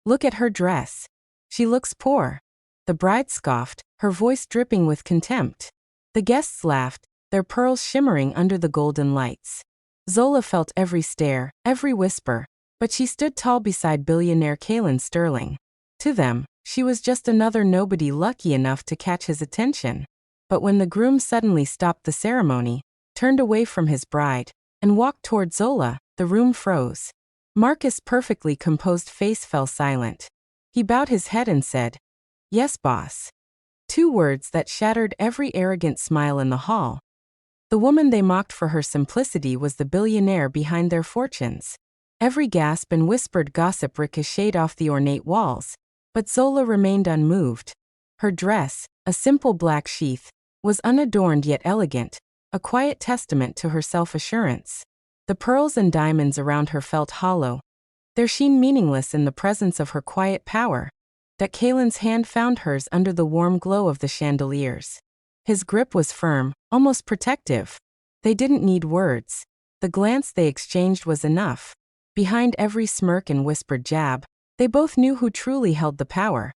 Look at her dress. She looks poor. The bride scoffed, her voice dripping with contempt. The guests laughed, their pearls shimmering under the golden lights. Zola felt every stare, every whisper, but she stood tall beside billionaire Kalen Sterling. To them, she was just another nobody lucky enough to catch his attention. But when the groom suddenly stopped the ceremony, turned away from his bride, and walked toward Zola, the room froze. Marcus' perfectly composed face fell silent. He bowed his head and said, "Yes, boss." Two words that shattered every arrogant smile in the hall. The woman they mocked for her simplicity was the billionaire behind their fortunes. Every gasp and whispered gossip ricocheted off the ornate walls, but Zola remained unmoved. Her dress, a simple black sheath, was unadorned yet elegant, a quiet testament to her self-assurance. The pearls and diamonds around her felt hollow, their sheen meaningless in the presence of her quiet power. That Kalen's hand found hers under the warm glow of the chandeliers. His grip was firm, almost protective. They didn't need words. The glance they exchanged was enough. Behind every smirk and whispered jab, they both knew who truly held the power.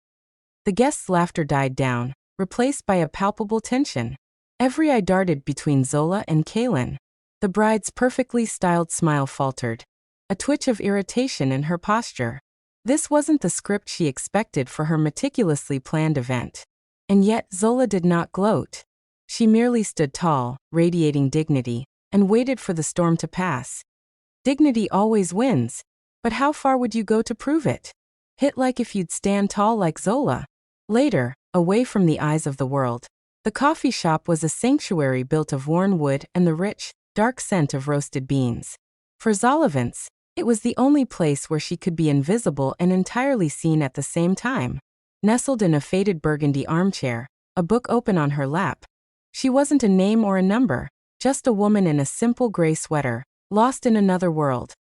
The guests' laughter died down, replaced by a palpable tension. Every eye darted between Zola and Kalen. The bride's perfectly styled smile faltered, a twitch of irritation in her posture. This wasn't the script she expected for her meticulously planned event. And yet Zola did not gloat. She merely stood tall, radiating dignity, and waited for the storm to pass. Dignity always wins, but how far would you go to prove it? Hit like if you'd stand tall like Zola. Later, away from the eyes of the world, the coffee shop was a sanctuary built of worn wood and the rich, dark scent of roasted beans. For Zolavance, it was the only place where she could be invisible and entirely seen at the same time. Nestled in a faded burgundy armchair, a book open on her lap, she wasn't a name or a number, just a woman in a simple gray sweater, lost in another world.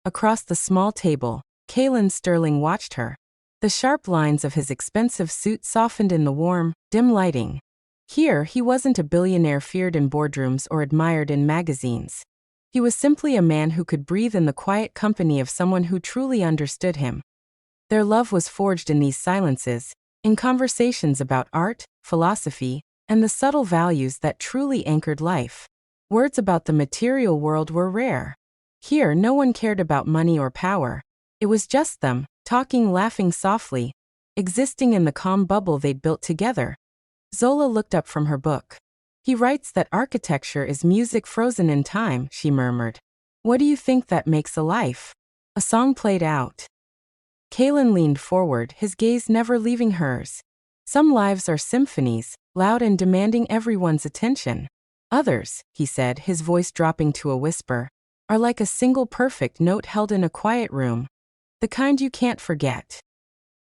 Across the small table, Kalen Sterling watched her. The sharp lines of his expensive suit softened in the warm, dim lighting. Here, he wasn't a billionaire feared in boardrooms or admired in magazines. He was simply a man who could breathe in the quiet company of someone who truly understood him. Their love was forged in these silences, in conversations about art, philosophy, and the subtle values that truly anchored life. Words about the material world were rare. Here, no one cared about money or power. It was just them, talking, laughing softly, existing in the calm bubble they'd built together. Zola looked up from her book. "He writes that architecture is music frozen in time," she murmured. "What do you think that makes a life?" A song played out. Kalen leaned forward, his gaze never leaving hers. "Some lives are symphonies, loud and demanding everyone's attention. Others," he said, his voice dropping to a whisper, "are like a single perfect note held in a quiet room. The kind you can't forget."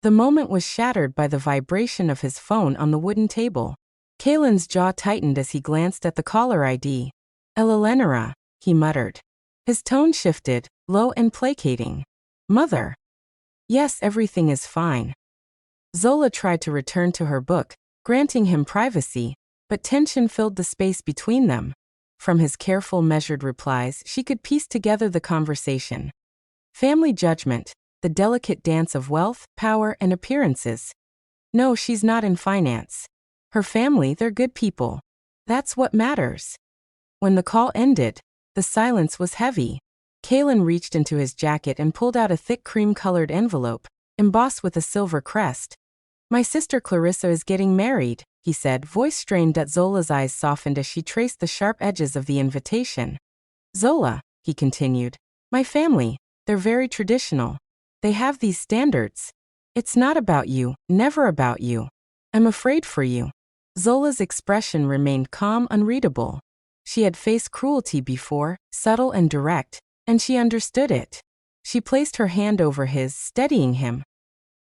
The moment was shattered by the vibration of his phone on the wooden table. Kalen's jaw tightened as he glanced at the caller ID. "Eleonora," he muttered. His tone shifted, low and placating. "Mother." "Yes, everything is fine." Zola tried to return to her book, granting him privacy, but tension filled the space between them. From his careful, measured replies, she could piece together the conversation. Family judgment, the delicate dance of wealth, power, and appearances. No, she's not in finance. Her family, they're good people. That's what matters. When the call ended, the silence was heavy. Kalen reached into his jacket and pulled out a thick cream-colored envelope, embossed with a silver crest. "My sister Clarissa is getting married," he said, voice strained that Zola's eyes softened as she traced the sharp edges of the invitation. "Zola," he continued, "my family, they're very traditional. They have these standards. It's not about you, never about you. I'm afraid for you." Zola's expression remained calm, unreadable. She had faced cruelty before, subtle and direct, and she understood it. She placed her hand over his, steadying him.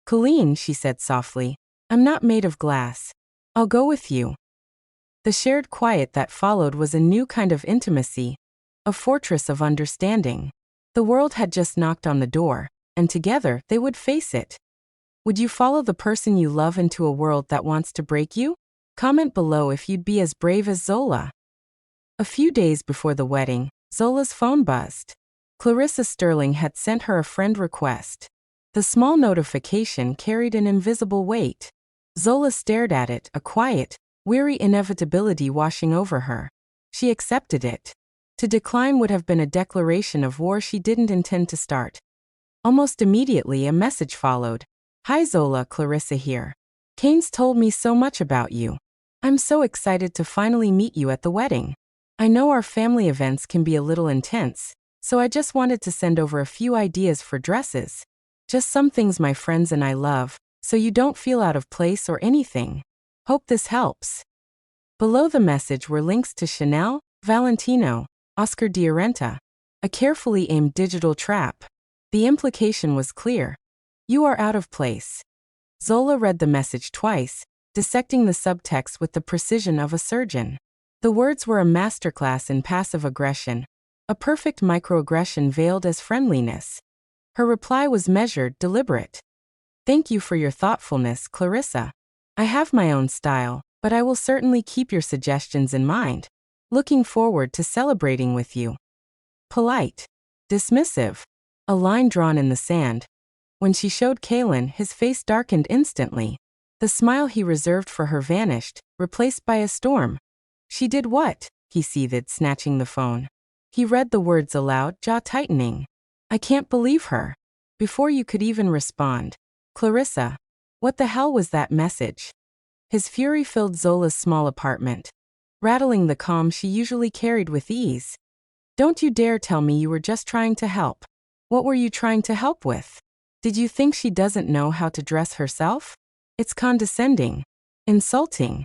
"Colleen," she said softly, "I'm not made of glass. I'll go with you." The shared quiet that followed was a new kind of intimacy, a fortress of understanding. The world had just knocked on the door, and together they would face it. Would you follow the person you love into a world that wants to break you? Comment below if you'd be as brave as Zola. A few days before the wedding, Zola's phone buzzed. Clarissa Sterling had sent her a friend request. The small notification carried an invisible weight. Zola stared at it, a quiet, weary inevitability washing over her. She accepted it. To decline would have been a declaration of war she didn't intend to start. Almost immediately a message followed. "Hi Zola, Clarissa here. Kane's told me so much about you. I'm so excited to finally meet you at the wedding. I know our family events can be a little intense, so I just wanted to send over a few ideas for dresses. Just some things my friends and I love, so you don't feel out of place or anything. Hope this helps." Below the message were links to Chanel, Valentino, Oscar de Renta, a carefully aimed digital trap. The implication was clear. You are out of place. Zola read the message twice, dissecting the subtext with the precision of a surgeon. The words were a masterclass in passive aggression, a perfect microaggression veiled as friendliness. Her reply was measured, deliberate. "Thank you for your thoughtfulness, Clarissa. I have my own style, but I will certainly keep your suggestions in mind. Looking forward to celebrating with you." Polite. Dismissive. A line drawn in the sand. When she showed Kalen, his face darkened instantly. The smile he reserved for her vanished, replaced by a storm. "She did what?" he seethed, snatching the phone. He read the words aloud, jaw tightening. "I can't believe her." Before you could even respond. "Clarissa, what the hell was that message?" His fury filled Zola's small apartment, rattling the calm she usually carried with ease. "Don't you dare tell me you were just trying to help. What were you trying to help with? Did you think she doesn't know how to dress herself? It's condescending. Insulting."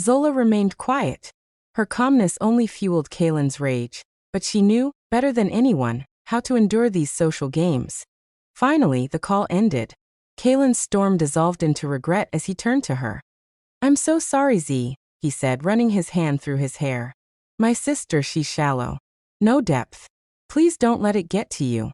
Zola remained quiet. Her calmness only fueled Kalen's rage, but she knew, better than anyone, how to endure these social games. Finally, the call ended. Kalen's storm dissolved into regret as he turned to her. "I'm so sorry, Z," he said, running his hand through his hair. "My sister, she's shallow. No depth. Please don't let it get to you."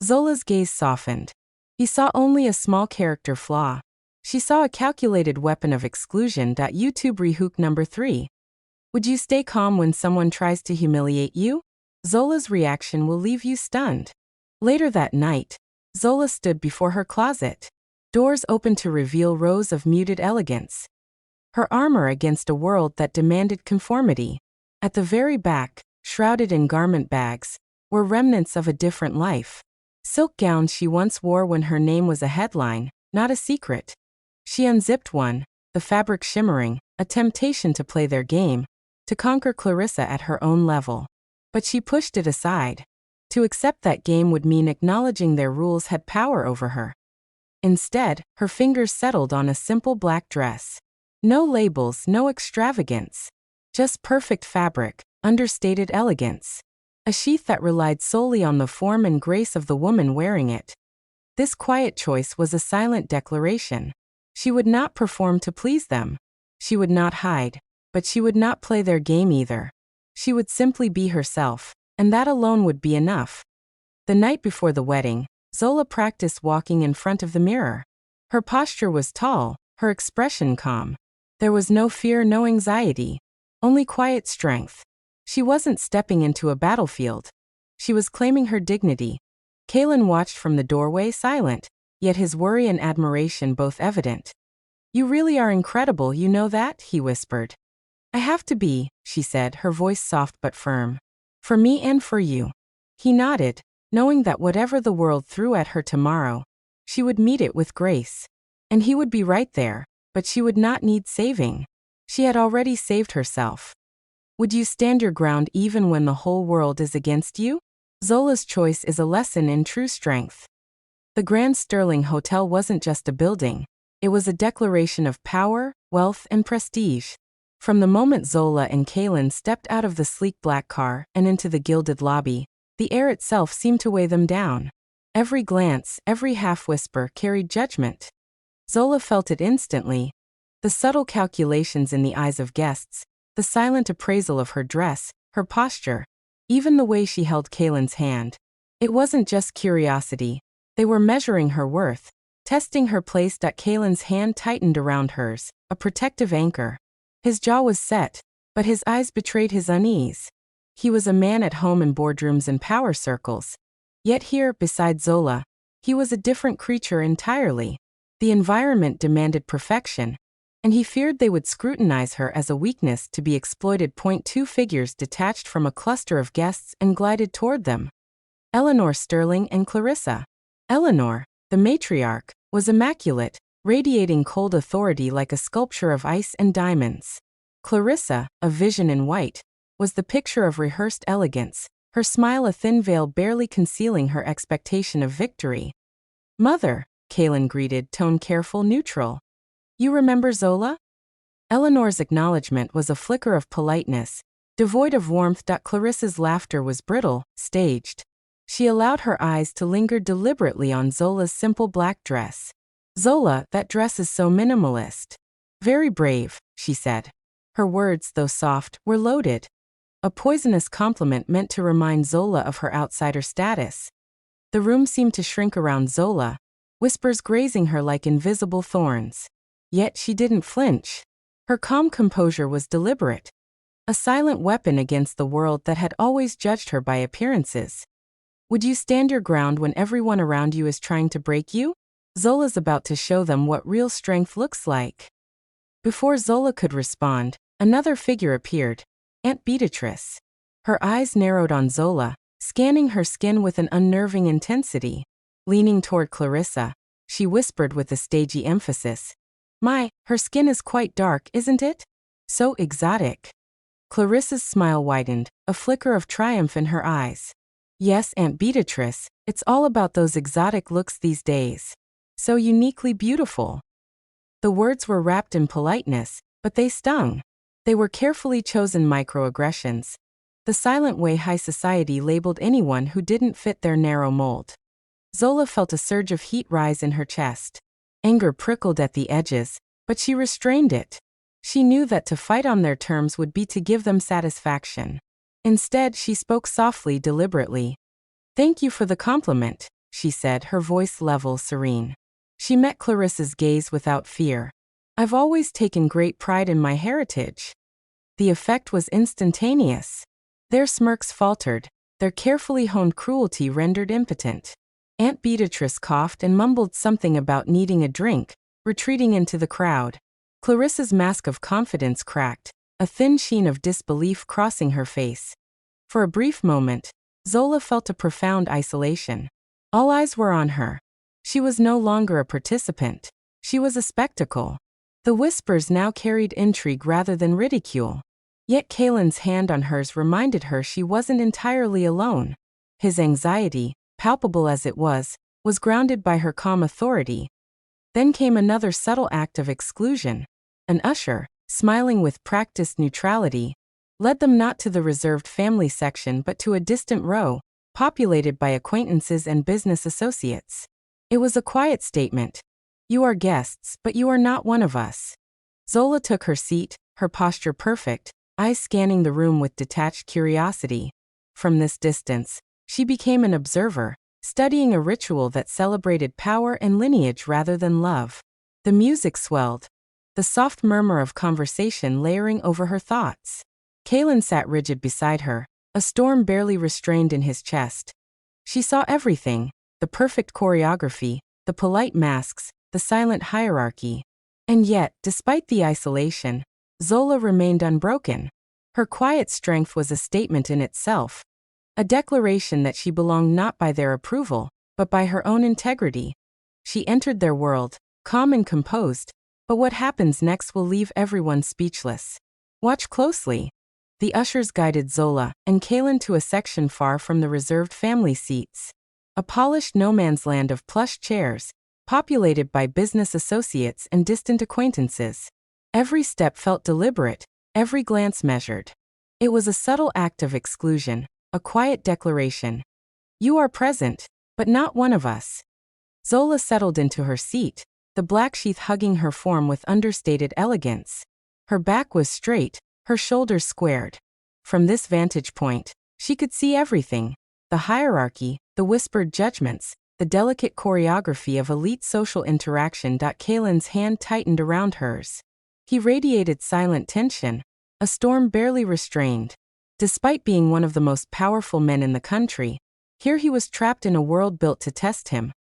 Zola's gaze softened. He saw only a small character flaw. She saw a calculated weapon of exclusion. YouTube rehook number 3. Would you stay calm when someone tries to humiliate you? Zola's reaction will leave you stunned. Later that night, Zola stood before her closet. Doors opened to reveal rows of muted elegance. Her armor against a world that demanded conformity. At the very back, shrouded in garment bags, were remnants of a different life. Silk gowns she once wore when her name was a headline, not a secret. She unzipped one, the fabric shimmering, a temptation to play their game, to conquer Clarissa at her own level. But she pushed it aside. To accept that game would mean acknowledging their rules had power over her. Instead, her fingers settled on a simple black dress. No labels, no extravagance. Just perfect fabric, understated elegance. A sheath that relied solely on the form and grace of the woman wearing it. This quiet choice was a silent declaration. She would not perform to please them. She would not hide, but she would not play their game either. She would simply be herself, and that alone would be enough. The night before the wedding, Zola practiced walking in front of the mirror. Her posture was tall, her expression calm. There was no fear, no anxiety, only quiet strength. She wasn't stepping into a battlefield. She was claiming her dignity. Kalen watched from the doorway, silent, yet his worry and admiration both evident. "You really are incredible, you know that?" he whispered. "I have to be," she said, her voice soft but firm. "For me and for you." He nodded, knowing that whatever the world threw at her tomorrow, she would meet it with grace. And he would be right there, but she would not need saving. She had already saved herself. Would you stand your ground even when the whole world is against you? Zola's choice is a lesson in true strength. The Grand Sterling Hotel wasn't just a building. It was a declaration of power, wealth, and prestige. From the moment Zola and Kalen stepped out of the sleek black car and into the gilded lobby, the air itself seemed to weigh them down. Every glance, every half-whisper carried judgment. Zola felt it instantly. The subtle calculations in the eyes of guests, the silent appraisal of her dress, her posture, even the way she held Kalen's hand. It wasn't just curiosity. They were measuring her worth, testing her place. Kalen's hand tightened around hers, a protective anchor. His jaw was set, but his eyes betrayed his unease. He was a man at home in boardrooms and power circles. Yet here, beside Zola, He was a different creature entirely. The environment demanded perfection, and he feared they would scrutinize her as a weakness to be exploited. Two figures detached from a cluster of guests and glided toward them. Eleanor Sterling and Clarissa. Eleanor, the matriarch, was immaculate, radiating cold authority like a sculpture of ice and diamonds. Clarissa, a vision in white, was the picture of rehearsed elegance, her smile a thin veil barely concealing her expectation of victory. "Mother," Kaylin greeted, tone careful, neutral. "You remember Zola?" Eleanor's acknowledgement was a flicker of politeness, devoid of warmth. Clarissa's laughter was brittle, staged. She allowed her eyes to linger deliberately on Zola's simple black dress. "Zola, that dress is so minimalist." "Very brave," she said. Her words, though soft, were loaded. A poisonous compliment meant to remind Zola of her outsider status. The room seemed to shrink around Zola, whispers grazing her like invisible thorns. Yet she didn't flinch. Her calm composure was deliberate, a silent weapon against the world that had always judged her by appearances. "Would you stand your ground when everyone around you is trying to break you?" Zola's about to show them what real strength looks like. Before Zola could respond, another figure appeared, Aunt Beatrice. Her eyes narrowed on Zola, scanning her skin with an unnerving intensity. Leaning toward Clarissa, she whispered with a stagey emphasis, Her skin is quite dark, isn't it? So exotic." Clarissa's smile widened, a flicker of triumph in her eyes. "Yes, Aunt Beatrice, it's all about those exotic looks these days. So uniquely beautiful." The words were wrapped in politeness, but they stung. They were carefully chosen microaggressions, the silent way high society labeled anyone who didn't fit their narrow mold. Zola felt a surge of heat rise in her chest. Anger prickled at the edges, but she restrained it. She knew that to fight on their terms would be to give them satisfaction. Instead, she spoke softly, deliberately. "Thank you for the compliment," she said, her voice level, serene. She met Clarissa's gaze without fear. "I've always taken great pride in my heritage." The effect was instantaneous. Their smirks faltered, their carefully honed cruelty rendered impotent. Aunt Beatrice coughed and mumbled something about needing a drink, retreating into the crowd. Clarissa's mask of confidence cracked, a thin sheen of disbelief crossing her face. For a brief moment, Zola felt a profound isolation. All eyes were on her. She was no longer a participant. She was a spectacle. The whispers now carried intrigue rather than ridicule. Yet Kaylin's hand on hers reminded her she wasn't entirely alone. His anxiety, palpable as it was grounded by her calm authority. Then came another subtle act of exclusion. An usher, smiling with practiced neutrality, led them not to the reserved family section but to a distant row, populated by acquaintances and business associates. It was a quiet statement. "You are guests, but you are not one of us." Zola took her seat, her posture perfect, eyes scanning the room with detached curiosity. From this distance, she became an observer, studying a ritual that celebrated power and lineage rather than love. The music swelled, the soft murmur of conversation layering over her thoughts. Kaylin sat rigid beside her, a storm barely restrained in his chest. She saw everything, the perfect choreography, the polite masks, the silent hierarchy. And yet, despite the isolation, Zola remained unbroken. Her quiet strength was a statement in itself, a declaration that she belonged not by their approval, but by her own integrity. She entered their world, calm and composed, but what happens next will leave everyone speechless. Watch closely. The ushers guided Zola and Kaylin to a section far from the reserved family seats. A polished no-man's land of plush chairs, populated by business associates and distant acquaintances. Every step felt deliberate, every glance measured. It was a subtle act of exclusion, a quiet declaration. "You are present, but not one of us." Zola settled into her seat, the black sheath hugging her form with understated elegance. Her back was straight, her shoulders squared. From this vantage point, she could see everything: the hierarchy, the whispered judgments, the delicate choreography of elite social interaction. Kaylin's hand tightened around hers. He radiated silent tension, a storm barely restrained. Despite being one of the most powerful men in the country, here he was trapped in a world built to test him.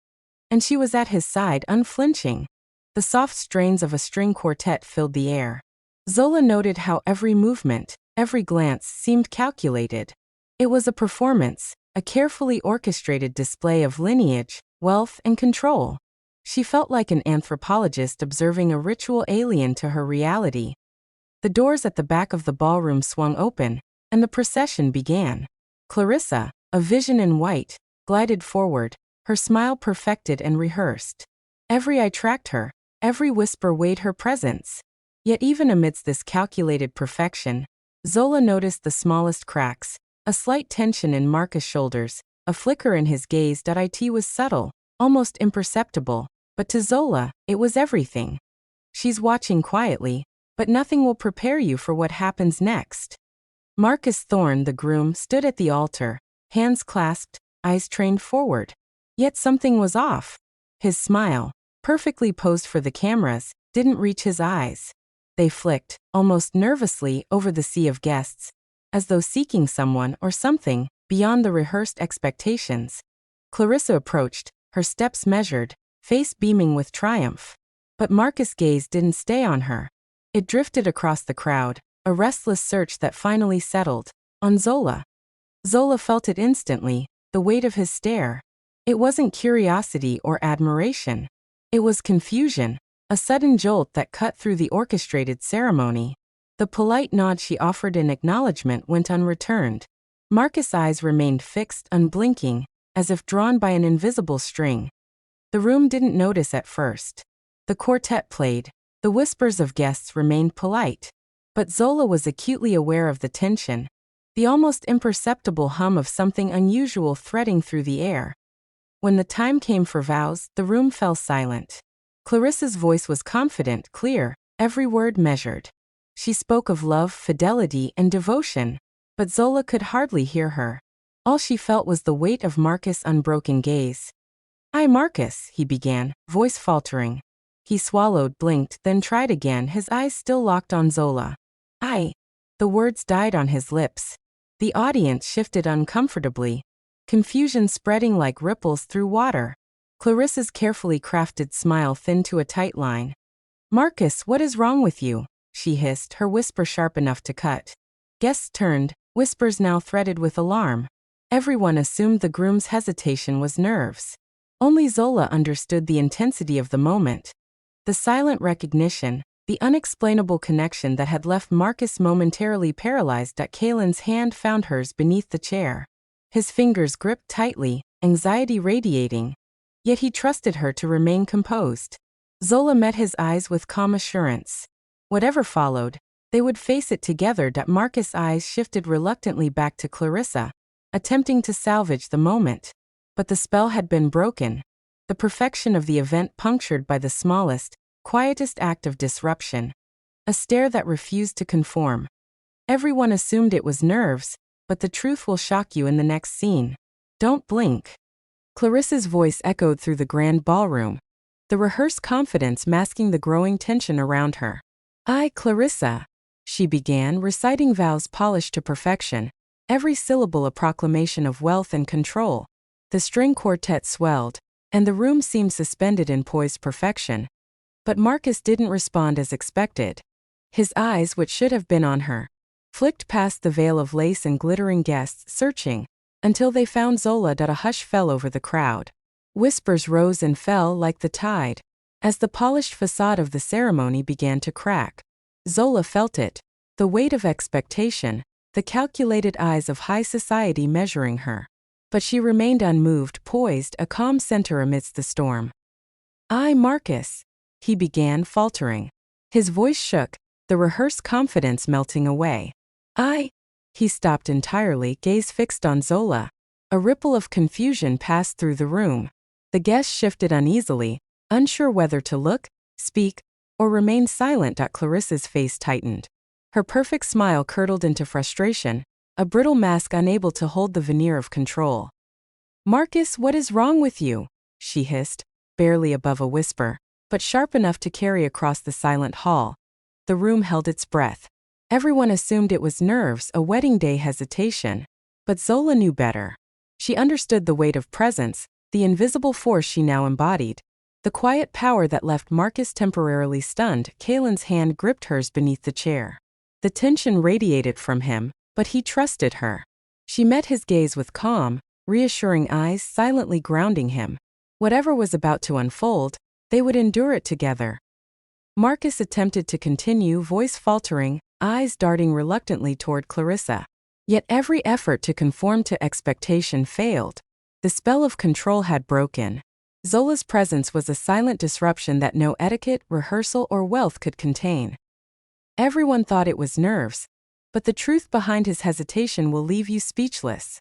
and she was at his side unflinching. The soft strains of a string quartet filled the air. Zola noted how every movement, every glance seemed calculated. It was a performance, a carefully orchestrated display of lineage, wealth, and control. She felt like an anthropologist observing a ritual alien to her reality. The doors at the back of the ballroom swung open, and the procession began. Clarissa, a vision in white, glided forward, her smile perfected and rehearsed. Every eye tracked her, every whisper weighed her presence. Yet even amidst this calculated perfection, Zola noticed the smallest cracks, a slight tension in Marcus' shoulders, a flicker in his gaze. It was subtle, almost imperceptible, but to Zola, it was everything. She's watching quietly, but nothing will prepare you for what happens next. Marcus Thorne, the groom, stood at the altar, hands clasped, eyes trained forward. Yet something was off. His smile, perfectly posed for the cameras, didn't reach his eyes. They flicked, almost nervously, over the sea of guests, as though seeking someone or something beyond the rehearsed expectations. Clarissa approached, her steps measured, face beaming with triumph. But Marcus' gaze didn't stay on her. It drifted across the crowd, a restless search that finally settled on Zola. Zola felt it instantly, the weight of his stare. It wasn't curiosity or admiration. It was confusion, a sudden jolt that cut through the orchestrated ceremony. The polite nod she offered in acknowledgement went unreturned. Marcus' eyes remained fixed, unblinking, as if drawn by an invisible string. The room didn't notice at first. The quartet played. The whispers of guests remained polite. But Zola was acutely aware of the tension, the almost imperceptible hum of something unusual threading through the air. When the time came for vows, the room fell silent. Clarissa's voice was confident, clear, every word measured. She spoke of love, fidelity, and devotion, but Zola could hardly hear her. All she felt was the weight of Marcus' unbroken gaze. "I, Marcus," he began, voice faltering. He swallowed, blinked, then tried again, his eyes still locked on Zola. "I." The words died on his lips. The audience shifted uncomfortably, confusion spreading like ripples through water. Clarissa's carefully crafted smile thinned to a tight line. "Marcus, what is wrong with you?" she hissed, her whisper sharp enough to cut. Guests turned, whispers now threaded with alarm. Everyone assumed the groom's hesitation was nerves. Only Zola understood the intensity of the moment. The silent recognition, the unexplainable connection that had left Marcus momentarily paralyzed. Kaelin's hand found hers beneath the chair. His fingers gripped tightly, anxiety radiating. Yet he trusted her to remain composed. Zola met his eyes with calm assurance. Whatever followed, they would face it together. Marcus' eyes shifted reluctantly back to Clarissa, attempting to salvage the moment. But the spell had been broken, the perfection of the event punctured by the smallest, quietest act of disruption. A stare that refused to conform. Everyone assumed it was nerves, but the truth will shock you in the next scene. Don't blink. Clarissa's voice echoed through the grand ballroom, the rehearsed confidence masking the growing tension around her. "I, Clarissa," she began, reciting vows polished to perfection, every syllable a proclamation of wealth and control. The string quartet swelled, and the room seemed suspended in poised perfection. But Marcus didn't respond as expected. His eyes, which should have been on her, flicked past the veil of lace and glittering guests, searching, until they found Zola. A hush fell over the crowd. Whispers rose and fell like the tide. As the polished facade of the ceremony began to crack, Zola felt it, the weight of expectation, the calculated eyes of high society measuring her. But she remained unmoved, poised, a calm center amidst the storm. "I, Marcus," he began, faltering. His voice shook, the rehearsed confidence melting away. "I." He stopped entirely, gaze fixed on Zola. A ripple of confusion passed through the room. The guests shifted uneasily, unsure whether to look, speak, or remain silent. Clarissa's face tightened. Her perfect smile curdled into frustration, a brittle mask unable to hold the veneer of control. "Marcus, what is wrong with you?" she hissed, barely above a whisper, but sharp enough to carry across the silent hall. The room held its breath. Everyone assumed it was nerves, a wedding day hesitation. But Zola knew better. She understood the weight of presence, the invisible force she now embodied, the quiet power that left Marcus temporarily stunned. Kaylin's hand gripped hers beneath the chair. The tension radiated from him, but he trusted her. She met his gaze with calm, reassuring eyes, silently grounding him. Whatever was about to unfold, they would endure it together. Marcus attempted to continue, voice faltering, eyes darting reluctantly toward Clarissa. Yet every effort to conform to expectation failed. The spell of control had broken. Zola's presence was a silent disruption that no etiquette, rehearsal, or wealth could contain. Everyone thought it was nerves, but the truth behind his hesitation will leave you speechless.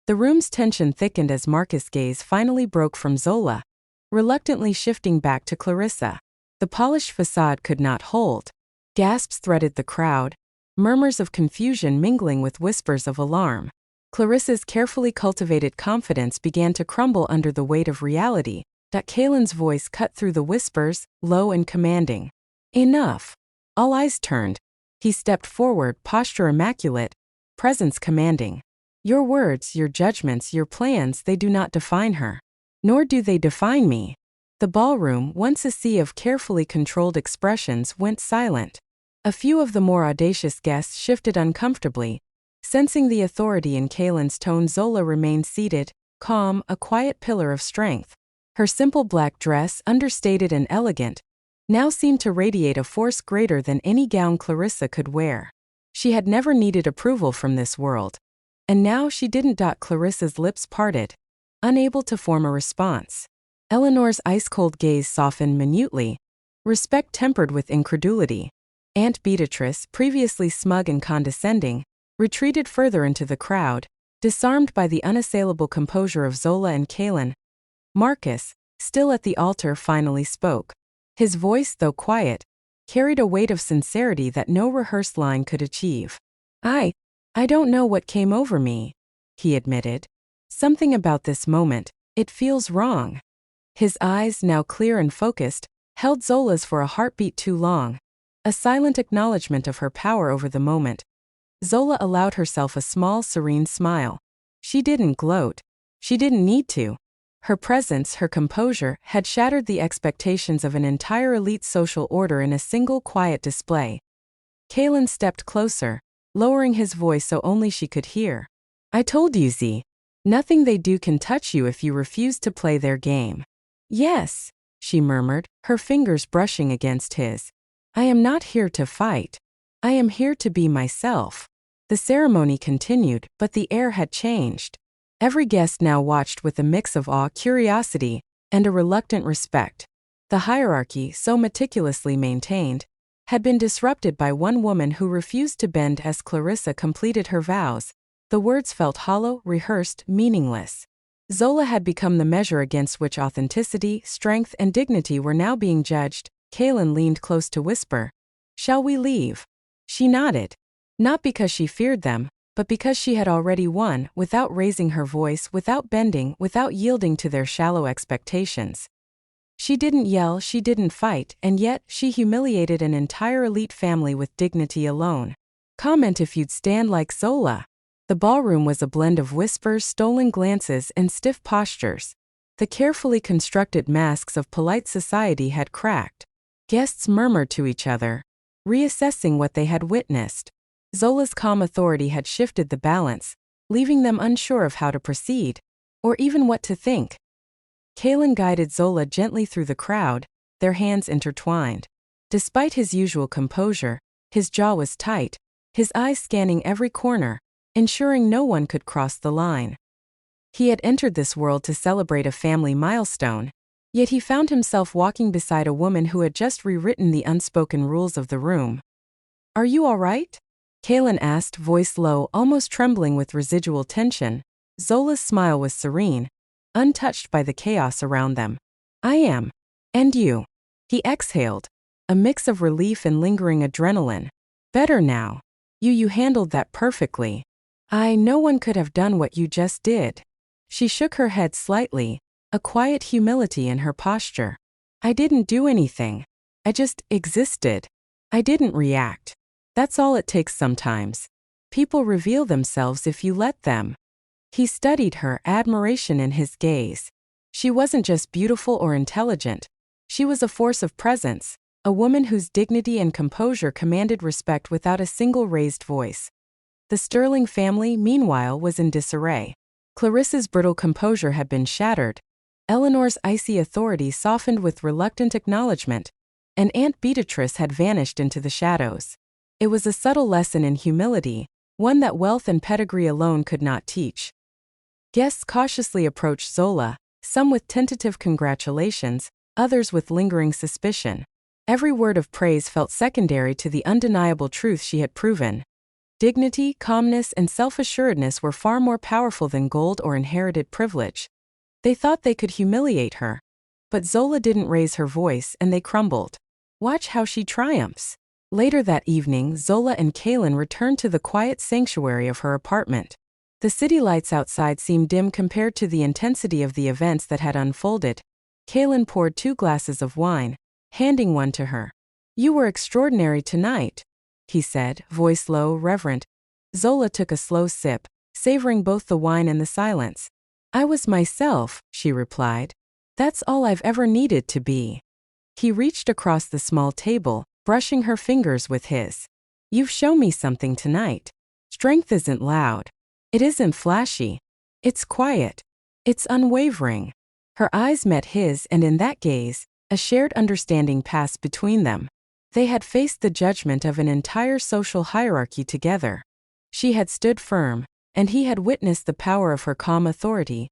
The room's tension thickened as Marcus' gaze finally broke from Zola, reluctantly shifting back to Clarissa. The polished facade could not hold. Gasps threaded the crowd, murmurs of confusion mingling with whispers of alarm. Clarissa's carefully cultivated confidence began to crumble under the weight of reality. Kaylin's voice cut through the whispers, low and commanding. Enough. All eyes turned. He stepped forward, posture immaculate, presence commanding. Your words, your judgments, your plans, they do not define her. Nor do they define me. The ballroom, once a sea of carefully controlled expressions, went silent. A few of the more audacious guests shifted uncomfortably. Sensing the authority in Kaylin's tone, Zola remained seated, calm, a quiet pillar of strength. Her simple black dress, understated and elegant, now seemed to radiate a force greater than any gown Clarissa could wear. She had never needed approval from this world. And now she didn't. Clarissa's lips parted, unable to form a response. Eleanor's ice-cold gaze softened minutely, respect tempered with incredulity. Aunt Beatrice, previously smug and condescending, retreated further into the crowd, disarmed by the unassailable composure of Zola and Kaylin. Marcus, still at the altar, finally spoke. His voice, though quiet, carried a weight of sincerity that no rehearsed line could achieve. I don't know what came over me," he admitted. "Something about this moment, it feels wrong." His eyes, now clear and focused, held Zola's for a heartbeat too long, a silent acknowledgement of her power over the moment. Zola allowed herself a small, serene smile. She didn't gloat. She didn't need to. Her presence, her composure, had shattered the expectations of an entire elite social order in a single quiet display. Kaylin stepped closer, lowering his voice so only she could hear. "I told you, Z. Nothing they do can touch you if you refuse to play their game." "Yes," she murmured, her fingers brushing against his. "I am not here to fight. I am here to be myself." The ceremony continued, but the air had changed. Every guest now watched with a mix of awe, curiosity, and a reluctant respect. The hierarchy, so meticulously maintained, had been disrupted by one woman who refused to bend as Clarissa completed her vows. The words felt hollow, rehearsed, meaningless. Zola had become the measure against which authenticity, strength, and dignity were now being judged. Kaylin leaned close to whisper, "Shall we leave?" She nodded. Not because she feared them, but because she had already won, without raising her voice, without bending, without yielding to their shallow expectations. She didn't yell, she didn't fight, and yet she humiliated an entire elite family with dignity alone. Comment if you'd stand like Zola. The ballroom was a blend of whispers, stolen glances, and stiff postures. The carefully constructed masks of polite society had cracked. Guests murmured to each other, reassessing what they had witnessed. Zola's calm authority had shifted the balance, leaving them unsure of how to proceed, or even what to think. Kaylin guided Zola gently through the crowd, their hands intertwined. Despite his usual composure, his jaw was tight, his eyes scanning every corner, ensuring no one could cross the line. He had entered this world to celebrate a family milestone, yet he found himself walking beside a woman who had just rewritten the unspoken rules of the room. "Are you all right?" Kaylin asked, voice low, almost trembling with residual tension. Zola's smile was serene, untouched by the chaos around them. "I am. And you?" He exhaled, a mix of relief and lingering adrenaline. "Better now. You handled that perfectly. No one could have done what you just did." She shook her head slightly, a quiet humility in her posture. "I didn't do anything. I just existed. I didn't react. That's all it takes sometimes. People reveal themselves if you let them." He studied her, admiration in his gaze. She wasn't just beautiful or intelligent. She was a force of presence, a woman whose dignity and composure commanded respect without a single raised voice. The Sterling family, meanwhile, was in disarray. Clarissa's brittle composure had been shattered. Eleanor's icy authority softened with reluctant acknowledgement, and Aunt Beatrice had vanished into the shadows. It was a subtle lesson in humility, one that wealth and pedigree alone could not teach. Guests cautiously approached Zola, some with tentative congratulations, others with lingering suspicion. Every word of praise felt secondary to the undeniable truth she had proven. Dignity, calmness, and self-assuredness were far more powerful than gold or inherited privilege. They thought they could humiliate her. But Zola didn't raise her voice and they crumbled. Watch how she triumphs. Later that evening, Zola and Kaylin returned to the quiet sanctuary of her apartment. The city lights outside seemed dim compared to the intensity of the events that had unfolded. Kaylin poured 2 glasses of wine, handing one to her. "You were extraordinary tonight," he said, voice low, reverent. Zola took a slow sip, savoring both the wine and the silence. "I was myself," she replied. "That's all I've ever needed to be." He reached across the small table, brushing her fingers with his. "You've shown me something tonight. Strength isn't loud. It isn't flashy. It's quiet. It's unwavering." Her eyes met his, and in that gaze, a shared understanding passed between them. They had faced the judgment of an entire social hierarchy together. She had stood firm, and he had witnessed the power of her calm authority.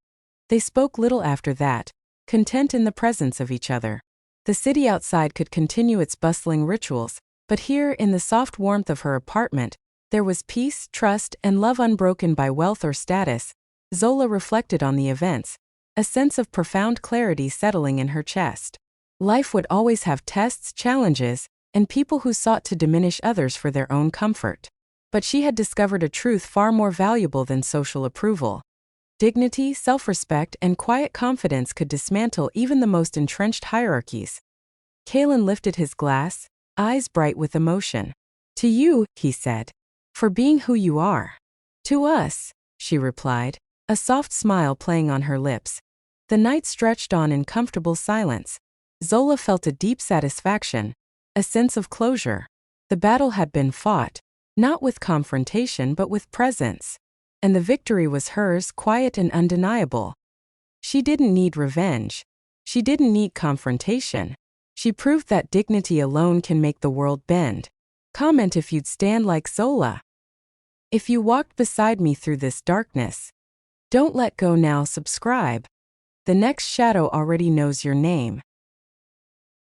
They spoke little after that, content in the presence of each other. The city outside could continue its bustling rituals, but here, in the soft warmth of her apartment, there was peace, trust, and love unbroken by wealth or status. Zola reflected on the events, a sense of profound clarity settling in her chest. Life would always have tests, challenges, and people who sought to diminish others for their own comfort. But she had discovered a truth far more valuable than social approval. Dignity, self-respect, and quiet confidence could dismantle even the most entrenched hierarchies. Kaylin lifted his glass, eyes bright with emotion. "To you," he said, "for being who you are." "To us," she replied, a soft smile playing on her lips. The night stretched on in comfortable silence. Zola felt a deep satisfaction, a sense of closure. The battle had been fought, not with confrontation but with presence. And the victory was hers, quiet and undeniable. She didn't need revenge. She didn't need confrontation. She proved that dignity alone can make the world bend. Comment if you'd stand like Zola. If you walked beside me through this darkness. Don't let go now. Subscribe. The next shadow already knows your name.